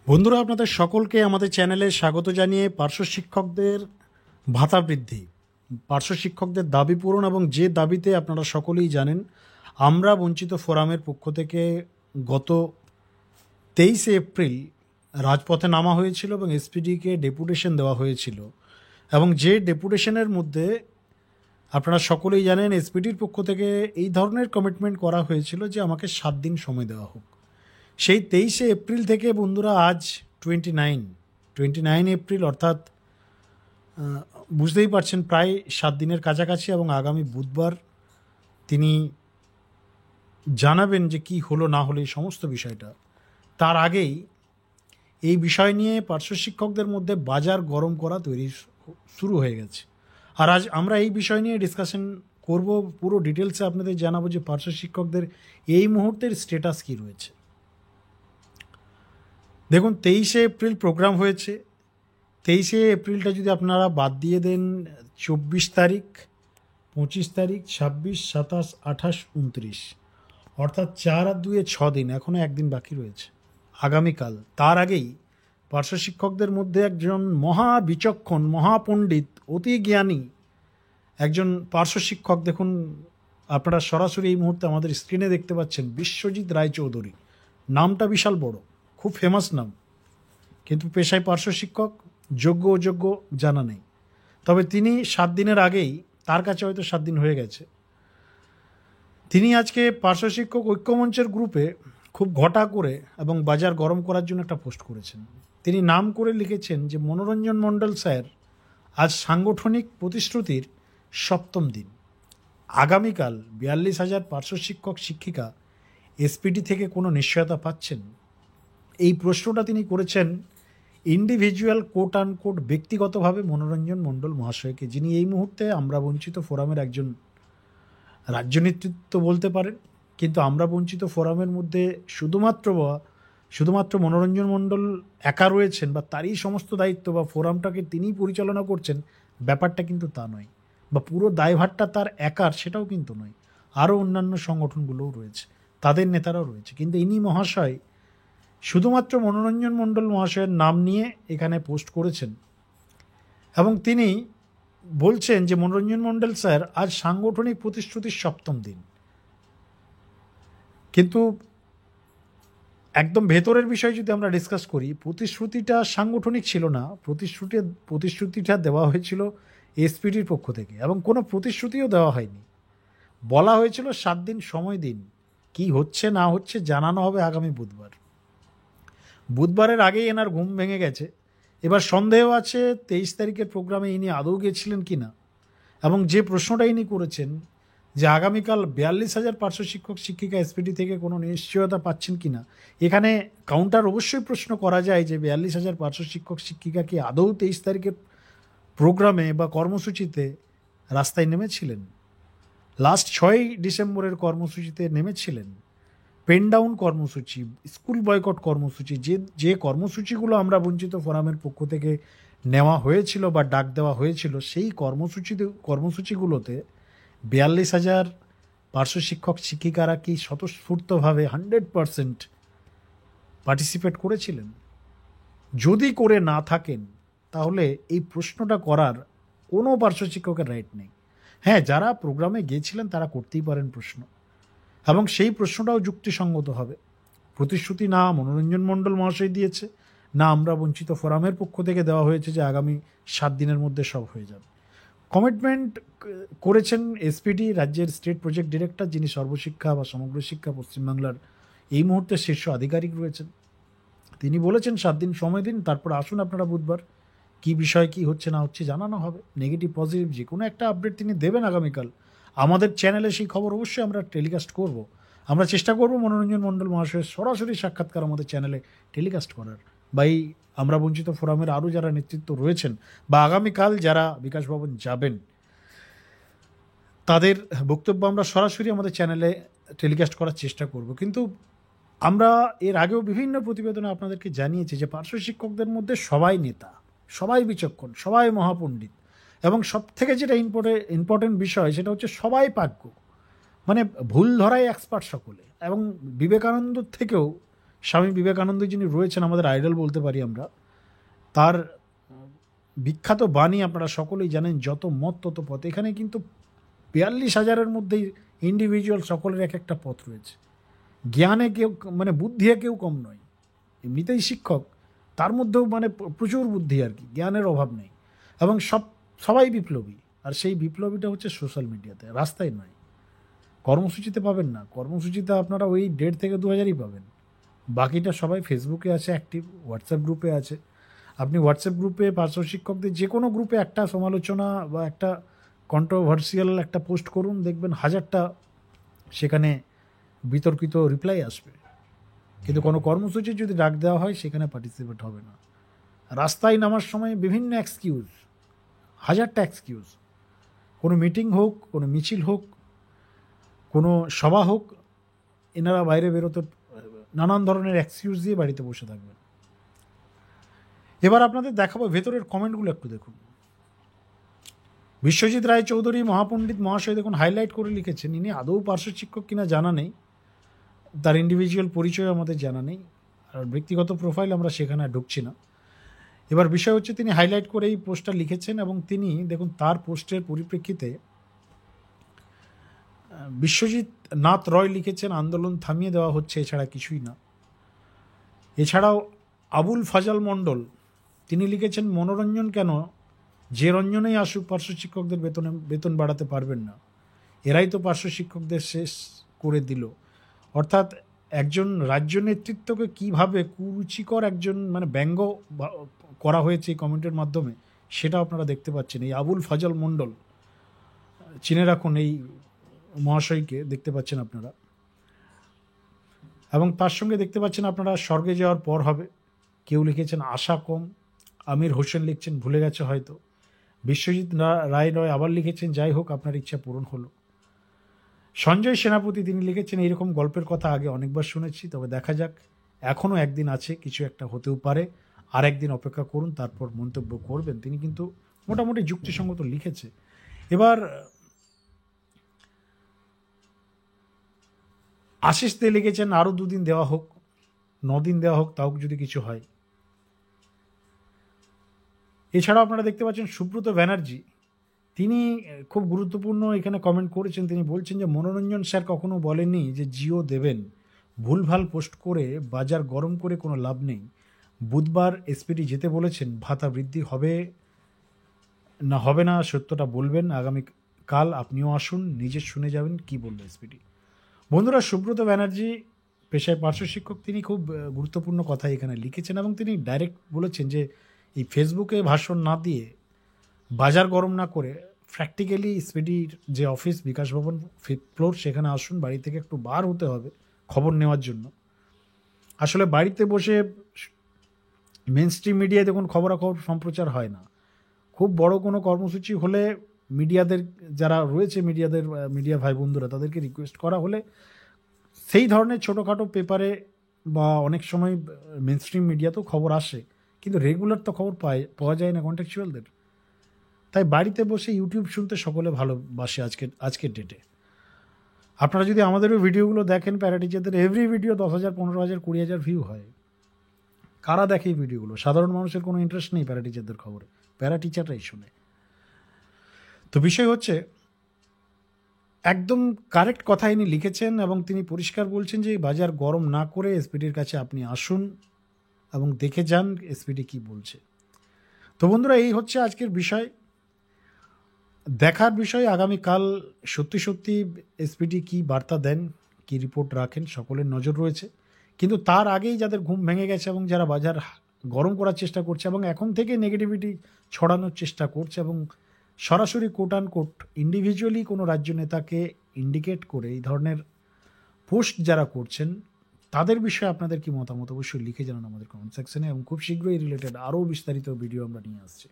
বন্ধুরা, আপনাদের সকলকে আমাদের চ্যানেলে স্বাগত জানিয়ে পার্শ্ব শিক্ষকদের ভাতা বৃদ্ধি, পার্শ্ব শিক্ষকদের দাবি পূরণ এবং যে দাবিতে আপনারা সকলেই জানেন, আমরা বঞ্চিত ফোরামের পক্ষ থেকে গত 23 এপ্রিল রাজপথে নামা হয়েছিল এবং এসপিডিকে ডেপুটেশন দেওয়া হয়েছিল। এবং যে ডেপুটেশনের মধ্যে আপনারা সকলেই জানেন, এসপিডির পক্ষ থেকে এই ধরনের কমিটমেন্ট করা হয়েছিল যে আমাকে 7 দিন সময় দেওয়া হোক। সেই 23 এপ্রিল থেকে বন্ধুরা আজ 29 এপ্রিল, অর্থাৎ বুঝতেই পারছেন প্রায় 7 দিনের কাছাকাছি। এবং আগামী বুধবার তিনি জানাবেন যে কি হলো না হলো এই সমস্ত বিষয়টা। তার আগেই এই বিষয় নিয়ে পার্শ্ব শিক্ষকদের মধ্যে বাজার গরম করা তৈরি শুরু হয়ে গেছে। আর আজ আমরা এই বিষয় নিয়ে ডিসকাশন করব, পুরো ডিটেলসে আপনাদের জানাবো যে পার্শ্ব শিক্ষকদের এই মুহূর্তের স্ট্যাটাস কী রয়েছে। দেখুন, 23 এপ্রিল প্রোগ্রাম হয়েছে। 23 এপ্রিলটা যদি আপনারা বাদ দিয়ে দেন, 24 তারিখ, 25 তারিখ, 26, 27, 28, 29, অর্থাৎ 4 আর 2 6 দিন, এখনও একদিন বাকি রয়েছে আগামীকাল। তার আগেই পার্শ্ব শিক্ষকদের মধ্যে একজন মহাবিচক্ষণ, মহাপণ্ডিত, অতি জ্ঞানী একজন পার্শ্ব শিক্ষক, দেখুন আপনারা সরাসরি এই মুহূর্তে আমাদের স্ক্রিনে দেখতে পাচ্ছেন, বিশ্বজিৎ রায়চৌধুরী। নামটা বিশাল বড়, খুব ফেমাস নাম, কিন্তু পেশায় পার্শ্ব শিক্ষক, যোগ্য অযোগ্য জানা নেই। তবে তিনি 7 দিনের আগেই, তার কাছে হয়তো 7 দিন হয়ে গেছে, তিনি আজকে পার্শ্ব শিক্ষক ঐক্যমঞ্চের গ্রুপে খুব ঘটা করে এবং বাজার গরম করার জন্য একটা পোস্ট করেছেন। তিনি নাম করে লিখেছেন যে মনোরঞ্জন মণ্ডল স্যার আজ সাংগঠনিক প্রতিশ্রুতির 7ম দিন। আগামীকাল 42,000 পার্শ্ব শিক্ষক শিক্ষিকা এসপিডি থেকে কোনো নিশ্চয়তা পাচ্ছেন? এই প্রশ্নটা তিনি করেছেন ইন্ডিভিজুয়াল কোট আনকোট ব্যক্তিগতভাবে মনোরঞ্জন মণ্ডল মহাশয়কে, যিনি এই মুহূর্তে আমরা বঞ্চিত ফোরামের একজন রাজ্য নেতৃত্ব বলতে পারেন। কিন্তু আমরা বঞ্চিত ফোরামের মধ্যে শুধুমাত্র মনোরঞ্জন মণ্ডল একা রয়েছেন বা তারই সমস্ত দায়িত্ব বা ফোরামটাকে তিনিই পরিচালনা করছেন, ব্যাপারটা কিন্তু তা নয়। বা পুরো দায়ভারটা তার একার, সেটাও কিন্তু নয়। আরও অন্যান্য সংগঠনগুলোও রয়েছে, তাদের নেতারাও রয়েছে। কিন্তু ইনি মহাশয় শুধুমাত্র মনোরঞ্জন মণ্ডল মহাশয়ের নাম নিয়ে এখানে পোস্ট করেছেন এবং তিনি বলছেন যে মনোরঞ্জন মণ্ডল স্যার আজ সাংগঠনিক প্রতিশ্রুতির 7ম দিন। কিন্তু একদম ভেতরের বিষয় যদি আমরা ডিসকাস করি, প্রতিশ্রুতিটা সাংগঠনিক ছিল না, প্রতিশ্রুতিটা দেওয়া হয়েছিল এসপিডির পক্ষ থেকে এবং কোনো প্রতিশ্রুতিও দেওয়া হয়নি। বলা হয়েছিল 7 দিন সময় দিন, কি হচ্ছে না হচ্ছে জানানো হবে আগামী বুধবার। বুধবারের আগেই এনার ঘুম ভেঙে গেছে। এবার সন্দেহ আছে 23 তারিখের প্রোগ্রামে ইনি আদৌ গেছিলেন কি না। এবং যে প্রশ্নটা ইনি করেছেন যে আগামীকাল 42,000 পার্শ্ব শিক্ষক শিক্ষিকা এসপিডি থেকে কোনো নিশ্চয়তা পাচ্ছেন কি না, এখানে কাউন্টার অবশ্যই প্রশ্ন করা যায় যে 42,000 পার্শ্ব শিক্ষক শিক্ষিকা কি আদৌ 23 তারিখের প্রোগ্রামে বা কর্মসূচিতে রাস্তায় নেমেছিলেন? লাস্ট 6 ডিসেম্বরের কর্মসূচিতে নেমেছিলেন? পেন ডাউন কর্মসূচি, স্কুল বয়কট কর্মসূচি, যে কর্মসূচিগুলো আমরা বঞ্চিত ফোরামের পক্ষ থেকে নেওয়া হয়েছিল বা ডাক দেওয়া হয়েছিল, সেই কর্মসূচিগুলোতে 42,000 পার্শ্ব শিক্ষক শিক্ষিকারা কি স্বতঃস্ফূর্তভাবে 100% পার্টিসিপেট করেছিলেন? যদি করে না থাকেন, তাহলে এই প্রশ্নটা করার কোনো পার্শ্ব শিক্ষকের রাইট নেই। হ্যাঁ, যারা প্রোগ্রামে গিয়েছিলেন তারা করতেই পারেন প্রশ্ন, এবং সেই প্রশ্নটাও যুক্তিসঙ্গত হবে। প্রতিশ্রুতি না মনোরঞ্জন মণ্ডল মহাশয় দিয়েছে, না আমরা বঞ্চিত ফোরামের পক্ষ থেকে দেওয়া হয়েছে যে আগামী 7 দিনের মধ্যে সব হয়ে যাবে। কমিটমেন্ট করেছেন এসপিডি, রাজ্যের স্টেট প্রজেক্ট ডিরেক্টর, যিনি সর্বশিক্ষা বা সমগ্র শিক্ষা পশ্চিমবাংলার এই মুহূর্তে শীর্ষ আধিকারিক রয়েছেন। তিনি বলেছেন 7 দিন সময় দিন, তারপর আসুন আপনারা বুধবার, কি বিষয় কি হচ্ছে না হচ্ছে জানানো হবে। নেগেটিভ পজিটিভ যে কোনো একটা আপডেট তিনি দেবেন আগামীকাল। আমাদের চ্যানেলে সেই খবর অবশ্যই আমরা টেলিকাস্ট করব। আমরা চেষ্টা করব মনোরঞ্জন মণ্ডল মহাশয়ের সরাসরি সাক্ষাৎকার আমাদের চ্যানেলে টেলিকাস্ট করার। বা এই আমরা বঞ্চিত ফোরামের আরও যারা নেতৃত্ব রয়েছেন বা আগামীকাল যারা বিকাশ ভবন যাবেন, তাদের বক্তব্য আমরা সরাসরি আমাদের চ্যানেলে টেলিকাস্ট করার চেষ্টা করব। কিন্তু আমরা এর আগেও বিভিন্ন প্রতিবেদনে আপনাদেরকে জানিয়েছি যে পার্শ্ব শিক্ষকদের মধ্যে সবাই নেতা, সবাই বিচক্ষণ, সবাই মহাপণ্ডিত, এবং সবথেকে যেটা ইম্পর্টেন্ট বিষয় সেটা হচ্ছে সবাই প্রাজ্ঞ, মানে ভুল ধরাই এক্সপার্ট সকলে। এবং বিবেকানন্দ থেকেও স্বামী বিবেকানন্দ যিনি রয়েছেন আমাদের আইডল বলতে পারি আমরা, তার বিখ্যাত বাণী আপনারা সকলেই জানেন, যত মত তত পথ। এখানে কিন্তু 42,000-এর মধ্যেই ইন্ডিভিজুয়াল সকলের এক একটা পথ রয়েছে। জ্ঞানে কেউ মানে বুদ্ধিয়ে কেউ কম নয়, এমনিতেই শিক্ষক, তার মধ্যেও মানে প্রচুর বুদ্ধি আর কি, জ্ঞানের অভাব নেই। এবং সবাই বিপ্লবী, আর সেই বিপ্লবীটা হচ্ছে সোশ্যাল মিডিয়াতে, রাস্তায় নয়। কর্মসূচিতে পাবেন না, কর্মসূচিতে আপনারা ওই 1.5 থেকে 2,000-ই পাবেন। বাকিটা সবাই ফেসবুকে আছে অ্যাক্টিভ, হোয়াটসঅ্যাপ গ্রুপে আছে। আপনি হোয়াটসঅ্যাপ গ্রুপে পার্শ্ব শিক্ষকদের যে কোনো গ্রুপে একটা সমালোচনা বা একটা কন্ট্রোভার্সিয়াল একটা পোস্ট করুন, দেখবেন 1000টা সেখানে বিতর্কিত রিপ্লাই আসবে। কিন্তু কোনো কর্মসূচি যদি ডাক দেওয়া হয় সেখানে পার্টিসিপেট হবে না। রাস্তায় নামার সময় বিভিন্ন এক্সকিউজ, 1000টা এক্সকিউজ। কোনো মিটিং হোক, কোনো মিছিল হোক, কোনো সভা হোক, এনারা বাইরে বেরোতে নানান ধরনের এক্সকিউজ দিয়ে বাড়িতে বসে থাকবেন। এবার আপনাদের দেখাবো ভেতরের কমেন্টগুলো, একটু দেখুন। বিশ্বজিৎ রায় চৌধুরী মহাপণ্ডিত মহাশয় দেখুন হাইলাইট করে লিখেছেন, ইনি আদৌ পার্শ্ব শিক্ষক কিনা জানা নেই, তার ইন্ডিভিজুয়াল পরিচয় আমাদের জানা নেই, আর ব্যক্তিগত প্রোফাইল আমরা সেখানে ঢুকছি না। এবার বিষয় হচ্ছে তিনি হাইলাইট করে এই পোস্টটা লিখেছেন, এবং তিনি দেখুন তার পোস্টের পরিপ্রেক্ষিতে বিশ্বজিৎ নাথ রয় লিখেছেন, আন্দোলন থামিয়ে দেওয়া হচ্ছে, এছাড়া কিছুই না। এছাড়াও আবুল ফাজাল মণ্ডল তিনি লিখেছেন, মনোরঞ্জন কেন, যে রঞ্জনেই আসুক পার্শ্ব শিক্ষকদের বেতন বাড়াতে পারবেন না, এরাই তো পার্শ্ব শিক্ষকদের শেষ করে দিল। অর্থাৎ একজন রাজ্য নেতৃত্বকে কীভাবে কুরুচিকর একজন মানে ব্যঙ্গ করা হয়েছে এই কমেন্টের মাধ্যমে, সেটা আপনারা দেখতে পাচ্ছেন। এই আবুল ফাজল মণ্ডল, চিনে রাখুন এই মহাশয়কে, দেখতে পাচ্ছেন আপনারা। এবং তার সঙ্গে দেখতে পাচ্ছেন আপনারা স্বর্গে যাওয়ার পর হবে, কেউ লিখেছেন আশা কম, আমির হোসেন লিখছেন ভুলে গেছে হয়তো, বিশ্বজিৎ রায় নয় আবার লিখেছেন যাই হোক আপনার ইচ্ছা পূরণ হলো। সঞ্জয় সেনাপতি তিনি লিখেছেন, এইরকম গল্পের কথা আগে অনেকবার শুনেছি, তবে দেখা যাক, এখনও একদিন আছে, কিছু একটা হতেও পারে, আর একদিন অপেক্ষা করুন, তারপর মন্তব্য করবেন। তিনি কিন্তু মোটামুটি যুক্তিসঙ্গত লিখেছে। এবার আশিস দে লিখেছেন, আরও 2 দিন দেওয়া হোক, 9 দিন দেওয়া হোক, তাও যদি কিছু হয়। এছাড়াও আপনারা দেখতে পাচ্ছেন সুব্রত ব্যানার্জি, তিনি খুব গুরুত্বপূর্ণ এখানে কমেন্ট করেছেন। তিনি বলছেন যে মনোরঞ্জন স্যার কখনো বলেননি যে জিও দেবেন, ভুলভাল পোস্ট করে বাজার গরম করে কোনো লাভ নেই। বুধবার এসপিডি যেতে বলেছেন, ভাতা বৃদ্ধি হবে না সত্যটা বলবেন, আগামীকাল আপনিও আসুন, নিজে শুনে যাবেন কি বলল এসপিডি। বন্ধুরা, সুব্রত ব্যানার্জি পেশায় পার্শ্ব শিক্ষক, তিনি খুব গুরুত্বপূর্ণ কথা এখানে লিখেছেন, এবং তিনি ডাইরেক্ট বলেছেন যে এই ফেসবুকে ভাষণ না দিয়ে, বাজার গরম না করে, প্র্যাকটিক্যালি এসপিডির যে অফিস বিকাশ ভবন 5th ফ্লোর সেখানে আসুন। বাড়ি থেকে একটু বার হতে হবে খবর নেওয়ার জন্য। আসলে বাড়িতে বসে মেন স্ট্রিম মিডিয়ায় দেখুন খবরাখবর সম্প্রচার হয় না। খুব বড় কোনো কর্মসূচি হলে মিডিয়াদের যারা রয়েছে, মিডিয়া ভাই বন্ধুরা, তাদেরকে রিকোয়েস্ট করা হলে সেই ধরনের ছোটোখাটো পেপারে বা অনেক সময় মেন স্ট্রিম মিডিয়াতেও খবর আসে, কিন্তু রেগুলার তো খবর পাওয়া যায় না কন্ট্যাকচুয়ালদের। তাই বাড়িতে বসে ইউটিউব শুনতে সকলে ভালোবাসে আজকের ডেটে। আপনারা যদি আমাদেরও ভিডিওগুলো দেখেন, প্যারা টিচারদের এভরি ভিডিও 10,000, 15,000, 20,000 ভিউ হয়। কারা দেখে এই ভিডিওগুলো? সাধারণ মানুষের কোনো ইন্টারেস্ট নেই প্যারা টিচারদের খবরে, প্যারা টিচাররাই শোনে। তো বিষয় হচ্ছে, একদম কারেক্ট কথা ইনি লিখেছেন, এবং তিনি পরিষ্কার বলছেন যে বাজার গরম না করে এসপিডির কাছে আপনি আসুন এবং দেখে যান এসপিডি কী বলছে। তো বন্ধুরা, এই হচ্ছে আজকের বিষয়, দেখার বিষয় আগামীকাল সত্যি এসপিডি কী বার্তা দেন, কী রিপোর্ট রাখেন, সকলের নজর রয়েছে। কিন্তু তার আগেই যাদের ঘুম ভেঙে গেছে এবং যারা বাজার গরম করার চেষ্টা করছে এবং এখন থেকে নেগেটিভিটি ছড়ানোর চেষ্টা করছে এবং সরাসরি কোট অ্যান্ড কোট ইন্ডিভিজুয়ালি কোনো রাজ্য নেতাকে ইন্ডিকেট করে এই ধরনের পোস্ট যারা করছেন, তাদের বিষয়ে আপনাদের কি মতামত অবশ্যই লিখে জানান আমাদের কমেন্ট সেকশনে, এবং খুব শীঘ্রই রিলেটেড আরও বিস্তারিত ভিডিও আমরা নিয়ে আসছি।